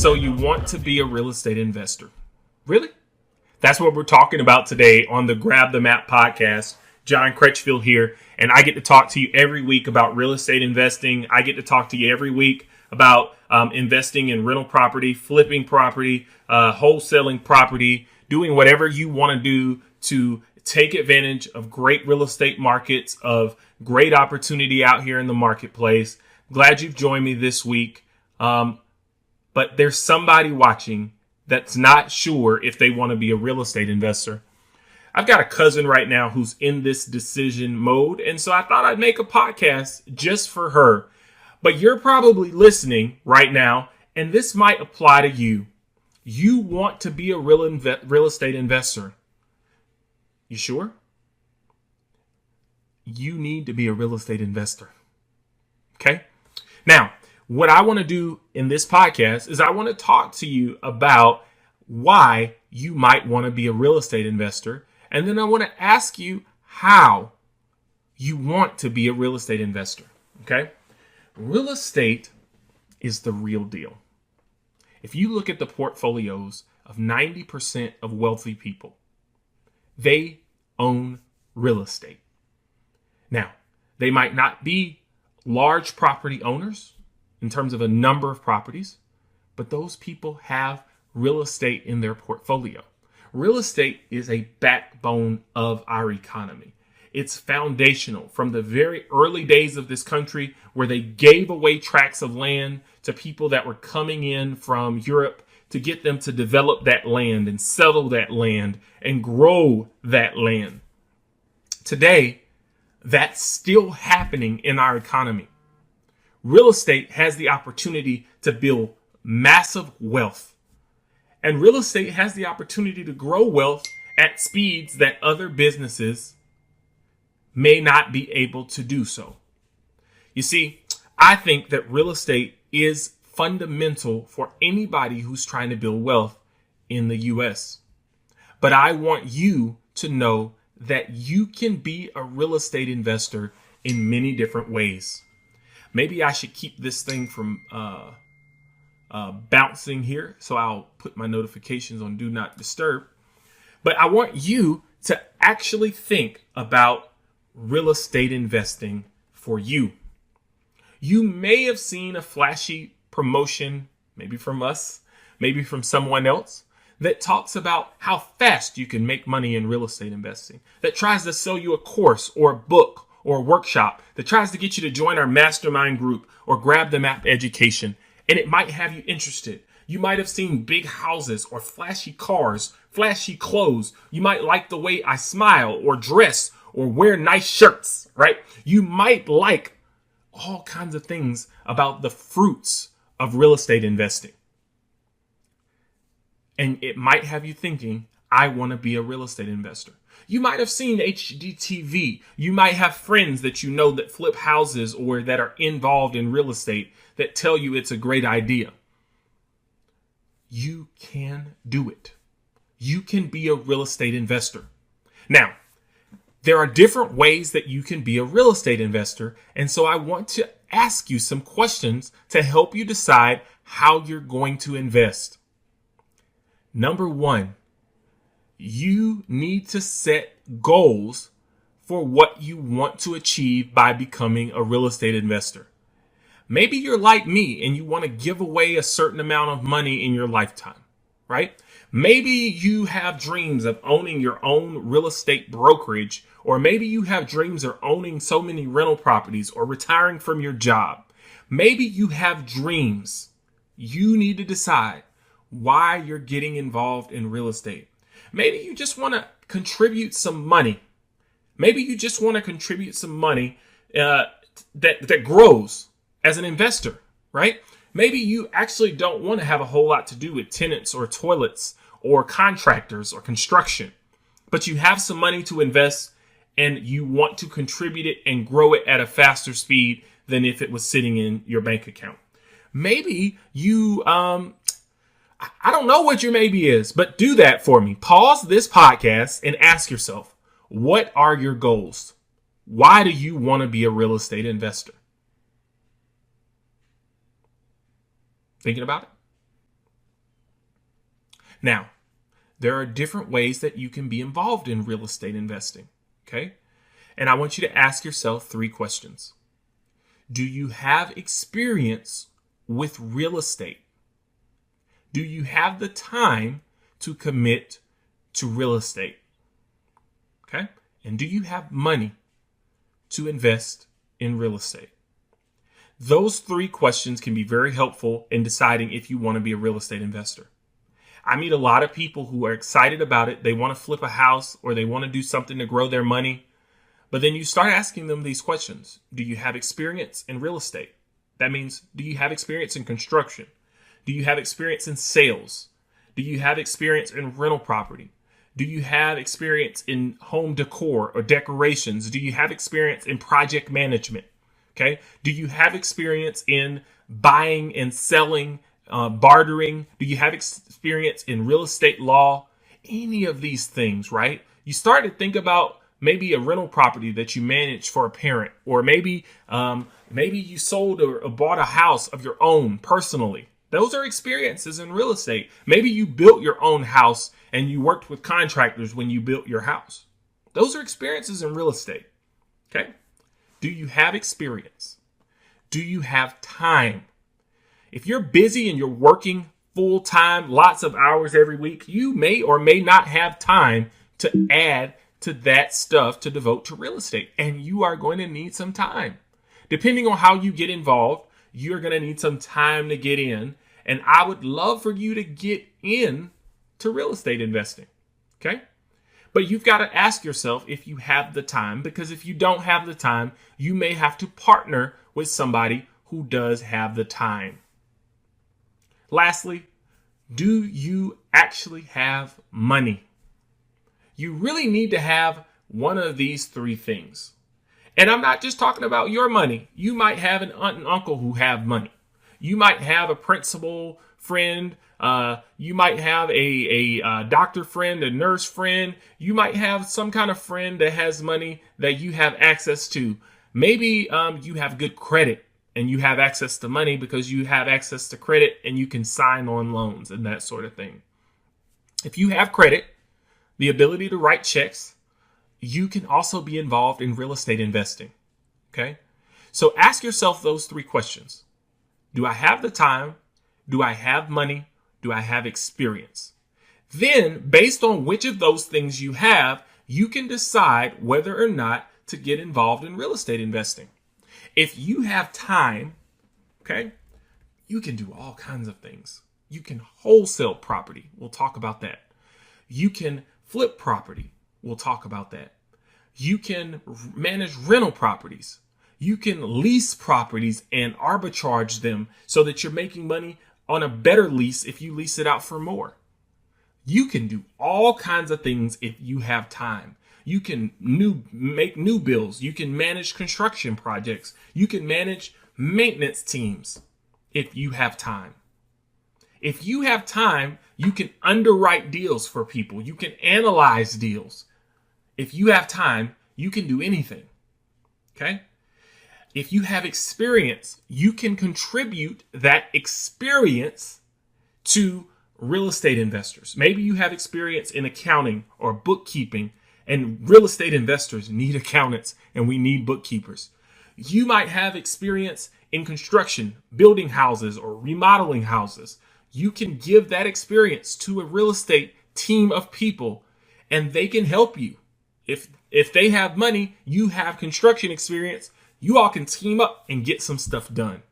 So you want to be a real estate investor? Really? That's what we're talking about today on the Grab the Map podcast. John Crutchfield here, and I get to talk to you every week about real estate investing. I get to talk to you every week about investing in rental property, flipping property, wholesaling property, doing whatever you want to do to take advantage of great real estate markets, of great opportunity out here in the marketplace. Glad you've joined me this week. But there's somebody watching that's not sure if they want to be a real estate investor. I've got a cousin right now who's in this decision mode, and so I thought I'd make a podcast just for her. But you're probably listening right now, and this might apply to you. You want to be a real estate investor. You sure? You need to be a real estate investor. Okay? Now, what I want to do in this podcast is I want to talk to you about why you might want to be a real estate investor. And then I want to ask you how you want to be a real estate investor. Okay? Real estate is the real deal. If you look at the portfolios of 90% of wealthy people, they own real estate. Now, they might not be large property owners in terms of a number of properties, but those people have real estate in their portfolio. Real estate is a backbone of our economy. It's foundational from the very early days of this country where they gave away tracts of land to people that were coming in from Europe to get them to develop that land and settle that land and grow that land. Today, that's still happening in our economy. Real estate has the opportunity to build massive wealth. And real estate has the opportunity to grow wealth at speeds that other businesses may not be able to do so. You see, I think that real estate is fundamental for anybody who's trying to build wealth in the U.S. But I want you to know that you can be a real estate investor in many different ways. Maybe I should keep this thing from bouncing here, so I'll put my notifications on Do Not Disturb. But I want you to actually think about real estate investing for you. You may have seen a flashy promotion, maybe from us, maybe from someone else, that talks about how fast you can make money in real estate investing, that tries to sell you a course or a book or a workshop, that tries to get you to join our mastermind group or grab the map education. And it might have you interested. You might have seen big houses or flashy cars, flashy clothes. You might like the way I smile or dress or wear nice shirts, right? You might like all kinds of things about the fruits of real estate investing. And it might have you thinking, I want to be a real estate investor. You might have seen HGTV. You might have friends that you know that flip houses or that are involved in real estate that tell you it's a great idea. You can do it. You can be a real estate investor. Now, there are different ways that you can be a real estate investor. And so I want to ask you some questions to help you decide how you're going to invest. Number one, you need to set goals for what you want to achieve by becoming a real estate investor. Maybe you're like me and you want to give away a certain amount of money in your lifetime, right? Maybe you have dreams of owning your own real estate brokerage, or maybe you have dreams of owning so many rental properties or retiring from your job. Maybe you have dreams. You need to decide why you're getting involved in real estate. Maybe you just want to contribute some money. Maybe you just want to contribute some money that grows as an investor, right? Maybe you actually don't want to have a whole lot to do with tenants or toilets or contractors or construction, but you have some money to invest and you want to contribute it and grow it at a faster speed than if it was sitting in your bank account. Maybe you, I don't know what your maybe is, but do that for me. Pause this podcast and ask yourself, what are your goals? Why do you want to be a real estate investor? Thinking about it? Now, there are different ways that you can be involved in real estate investing. Okay. And I want you to ask yourself 3 questions. Do you have experience with real estate? Do you have the time to commit to real estate? Okay. And do you have money to invest in real estate? Those 3 questions can be very helpful in deciding if you want to be a real estate investor. I meet a lot of people who are excited about it. They want to flip a house or they want to do something to grow their money. But then you start asking them these questions. Do you have experience in real estate? That means, do you have experience in construction? Do you have experience in sales? Do you have experience in rental property? Do you have experience in home decor or decorations? Do you have experience in project management? Okay. Do you have experience in buying and selling, bartering? Do you have experience in real estate law? Any of these things, right? You start to think about maybe a rental property that you manage for a parent, or maybe you sold or bought a house of your own personally. Those are experiences in real estate. Maybe you built your own house and you worked with contractors when you built your house. Those are experiences in real estate. Okay. Do you have experience? Do you have time? If you're busy and you're working full time, lots of hours every week, you may or may not have time to add to that stuff to devote to real estate. And you are going to need some time. Depending on how you get involved, you're going to need some time to get in. And I would love for you to get in to real estate investing. Okay. But you've got to ask yourself if you have the time, because if you don't have the time, you may have to partner with somebody who does have the time. Lastly, do you actually have money? You really need to have one of these 3 things. And I'm not just talking about your money. You might have an aunt and uncle who have money. You might have a principal friend. You might have a doctor friend, a nurse friend. You might have some kind of friend that has money that you have access to. Maybe you have good credit and you have access to money because you have access to credit and you can sign on loans and that sort of thing. If you have credit, the ability to write checks, you can also be involved in real estate investing. Okay. So ask yourself those 3 questions. Do I have the time? Do I have money? Do I have experience? Then, based on which of those things you have, you can decide whether or not to get involved in real estate investing. If you have time, okay, you can do all kinds of things. You can wholesale property. We'll talk about that. You can flip property. We'll talk about that. You can manage rental properties. You can lease properties and arbitrage them so that you're making money on a better lease if you lease it out for more. You can do all kinds of things if you have time. You can make new builds. You can manage construction projects. You can manage maintenance teams if you have time. If you have time, you can underwrite deals for people. You can analyze deals. If you have time, you can do anything. Okay? If you have experience, you can contribute that experience to real estate investors. Maybe you have experience in accounting or bookkeeping, and real estate investors need accountants and we need bookkeepers. You might have experience in construction, building houses or remodeling houses. You can give that experience to a real estate team of people and they can help you. If they have money, you have construction experience, you all can team up and get some stuff done.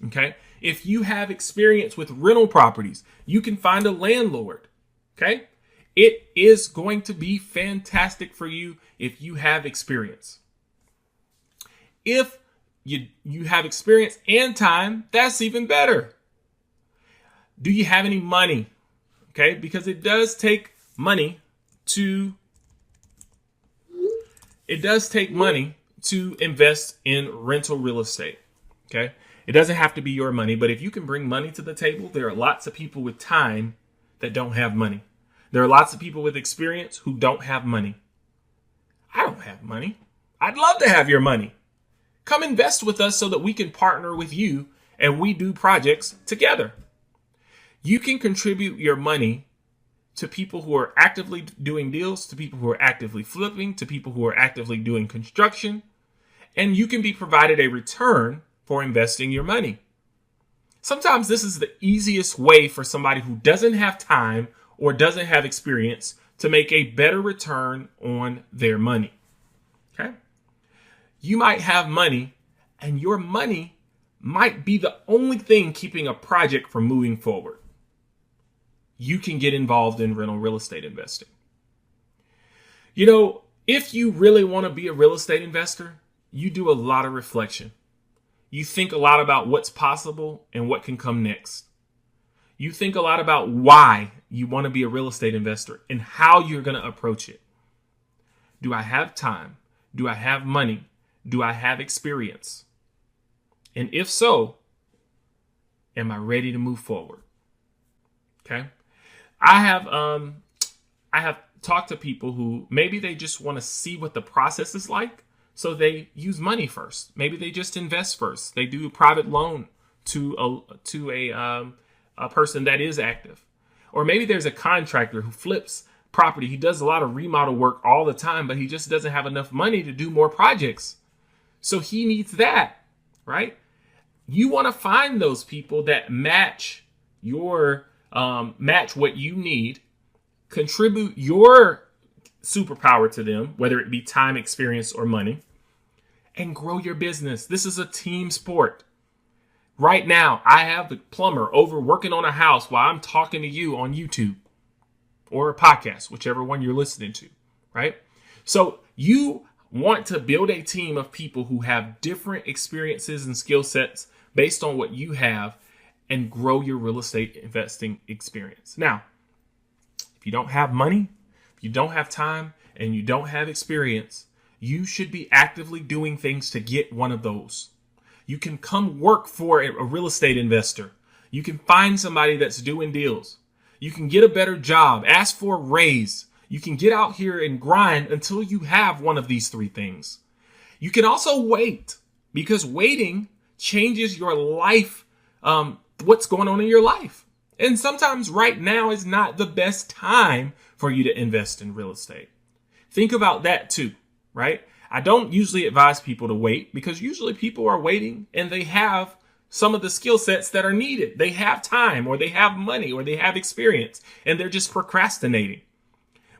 Okay. If you have experience with rental properties, you can find a landlord. Okay. It is going to be fantastic for you if you have experience. If you have experience and time, that's even better. Do you have any money? Okay. Because it does take money to invest in rental real estate. Okay. It doesn't have to be your money, but if you can bring money to the table, there are lots of people with time that don't have money. There are lots of people with experience who don't have money. I don't have money. I'd love to have your money. Come invest with us so that we can partner with you and we do projects together. You can contribute your money to people who are actively doing deals, to people who are actively flipping, to people who are actively doing construction. And you can be provided a return for investing your money. Sometimes this is the easiest way for somebody who doesn't have time or doesn't have experience to make a better return on their money. Okay? You might have money, and your money might be the only thing keeping a project from moving forward. You can get involved in rental real estate investing. You know, if you really want to be a real estate investor, you do a lot of reflection. You think a lot about what's possible and what can come next. You think a lot about why you want to be a real estate investor and how you're going to approach it. Do I have time? Do I have money? Do I have experience? And if so, am I ready to move forward? Okay. I have talked to people who maybe they just want to see what the process is like. So they use money first. Maybe they just invest first. They do a private loan to a person that is active. Or maybe there's a contractor who flips property. He does a lot of remodel work all the time, but he just doesn't have enough money to do more projects. So he needs that, right? You want to find those people that match what you need, contribute your superpower to them, whether it be time, experience, or money, and grow your business. This is a team sport. Right now, I have the plumber over working on a house while I'm talking to you on YouTube or a podcast, whichever one you're listening to, right? So you want to build a team of people who have different experiences and skill sets based on what you have and grow your real estate investing experience. Now, if you don't have money, if you don't have time, and you don't have experience, you should be actively doing things to get one of those. You can come work for a real estate investor. You can find somebody that's doing deals. You can get a better job, ask for a raise. You can get out here and grind until you have one of these three things. You can also wait, because waiting changes your life, what's going on in your life. And sometimes right now is not the best time for you to invest in real estate. Think about that too, right? I don't usually advise people to wait, because usually people are waiting and they have some of the skill sets that are needed. They have time, or they have money, or they have experience, and they're just procrastinating.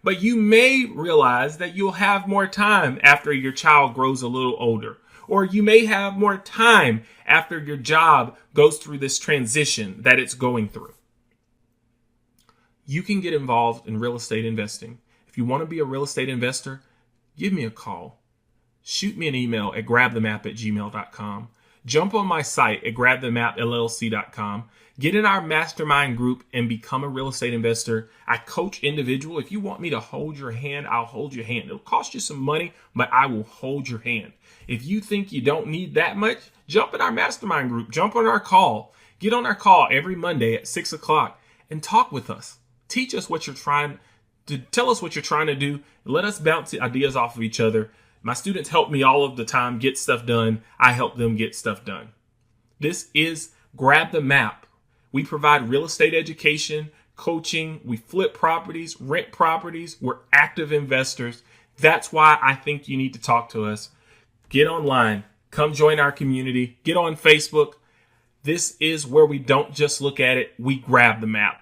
But you may realize that you'll have more time after your child grows a little older, or you may have more time after your job goes through this transition that it's going through. You can get involved in real estate investing. If you want to be a real estate investor, give me a call. Shoot me an email at grabthemap@gmail.com. Jump on my site at grabthemapllc.com. Get in our mastermind group and become a real estate investor. I coach individual. If you want me to hold your hand, I'll hold your hand. It'll cost you some money, but I will hold your hand. If you think you don't need that much, jump in our mastermind group. Jump on our call. Get on our call every Monday at 6 o'clock and talk with us. Teach us what you're trying to tell us what you're trying to do. Let us bounce ideas off of each other. My students help me all of the time get stuff done. I help them get stuff done. This is Grab the Map. We provide real estate education, coaching. We flip properties, rent properties. We're active investors. That's why I think you need to talk to us. Get online. Come join our community. Get on Facebook. This is where we don't just look at it. We grab the map.